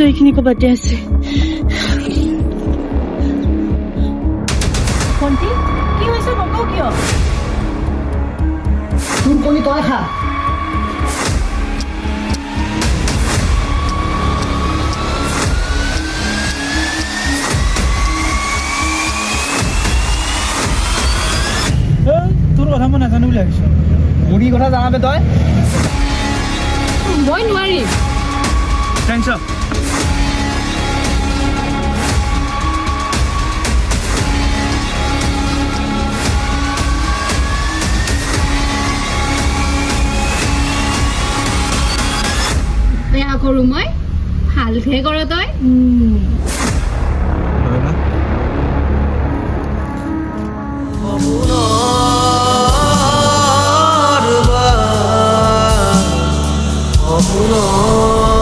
এইখিনি ক'বাতে আছে ভণ্টি কি হৈছে নকওঁ কিয় তোৰ কণী তই খা তোৰ কথা মই নাজানো বুলি ভাবিছোঁ মুড়ি কথা জানাবে তই মই নোৱাৰিম থেংকছ বেয়া কৰোঁ মই ভালহে কৰ তই অপুনৰ